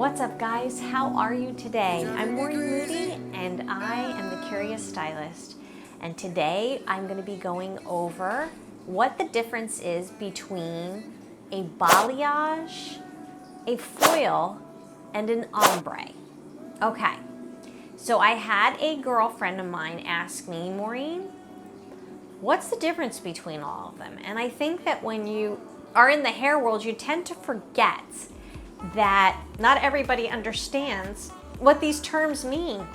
What's up guys, how are you today? I'm Maureen Moody and I am the Curious Stylist, and today I'm going to be going over what the difference is between a balayage, a foil, and an ombre. Okay, so I had a girlfriend of mine ask me, Maureen, what's the difference between all of them? And I think that when you are in the hair world, you tend to forget that not everybody understands what these terms mean.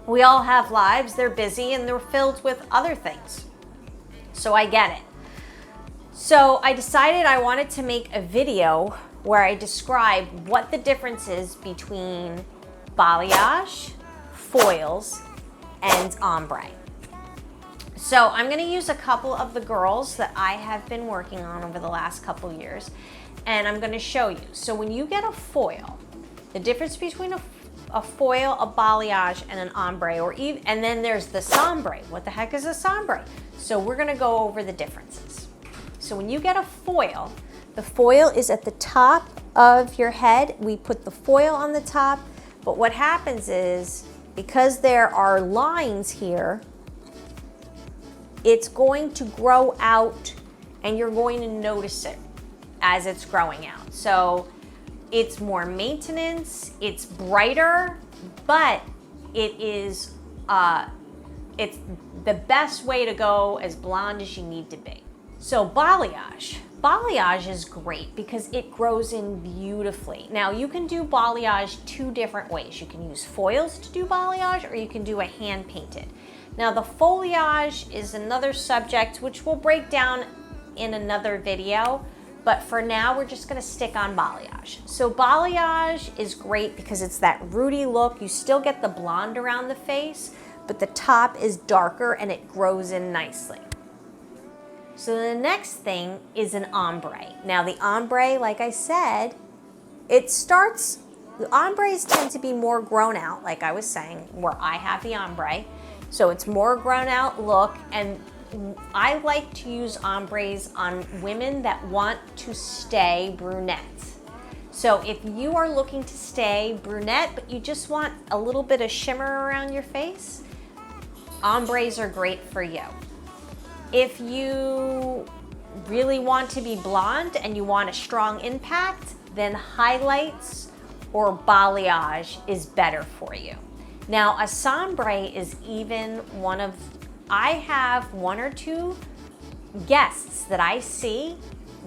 We all have lives, they're busy, and they're filled with other things. So I get it. So I decided I wanted to make a video where I describe what the difference is between balayage, foils, and ombre. So I'm going to use a couple of the girls that I have been working on over the last couple years, and I'm going to show you. So when you get a foil, the difference between a foil, a balayage, and an ombre, and then there's the sombre. What the heck is a sombre? So we're going to go over the differences. So when you get a foil, the foil is at the top of your head. We put the foil on the top, but what happens is, because there are lines here, it's going to grow out and you're going to notice it as it's growing out. So it's more maintenance, it's brighter, but it is it's the best way to go as blonde as you need to be. So balayage. Balayage is great because it grows in beautifully. Now you can do balayage two different ways. You can use foils to do balayage, or you can do a hand painted. Now the foliage is another subject which we'll break down in another video, but for now we're just gonna stick on balayage. So balayage is great because it's that rooty look. You still get the blonde around the face, but the top is darker and it grows in nicely. So the next thing is an ombre. Now the ombre, like I said, the ombres tend to be more grown out, like I was saying, where I have the ombre. So it's more grown out look, and I like to use ombres on women that want to stay brunette. So if you are looking to stay brunette, but you just want a little bit of shimmer around your face, ombres are great for you. If you really want to be blonde and you want a strong impact, then highlights or balayage is better for you. Now a sombre is even I have one or two guests that I see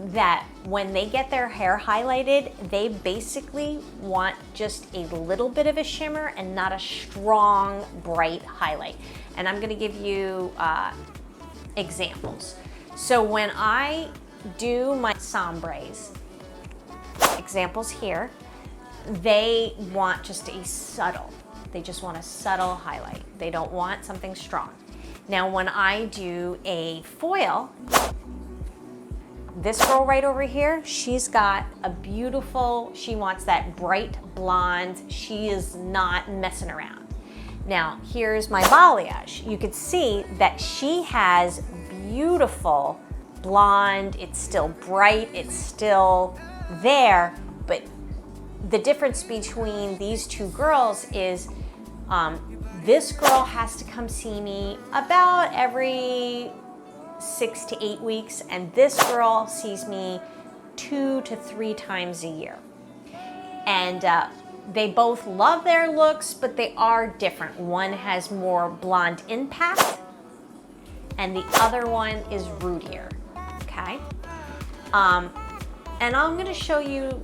that when they get their hair highlighted, they basically want just a little bit of a shimmer and not a strong, bright highlight. And I'm gonna give you examples. So when I do my sombres, examples here, they want just they just want a subtle highlight. They don't want something strong. Now when I do a foil, this girl right over here, she's got a beautiful, she wants that bright blonde. She is not messing around. Now here's my balayage. You could see that she has beautiful blonde. It's still bright, it's still there, but the difference between these two girls is this girl has to come see me about every 6 to 8 weeks, and this girl sees me 2 to 3 times a year. And they both love their looks, but they are different. One has more blonde impact, and the other one is rootier, okay? And I'm gonna show you,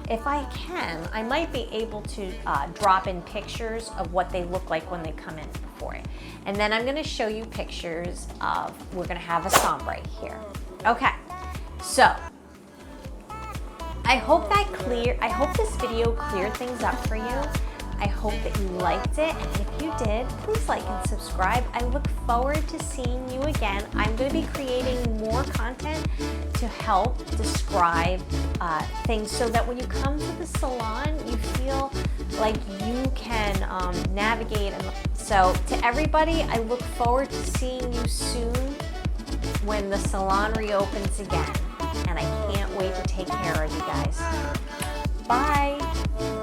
if I can, I might be able to drop in pictures of what they look like when they come in for it. And then I'm gonna show you pictures of, we're gonna have a sombre here. Okay, so I hope this video cleared things up for you. I hope that you liked it, and if you did, please like and subscribe. I look forward to seeing you again. I'm going to be creating more content to help describe things so that when you come to the salon, you feel like you can navigate. So to everybody, I look forward to seeing you soon when the salon reopens again. And I can't wait to take care of you guys. Bye.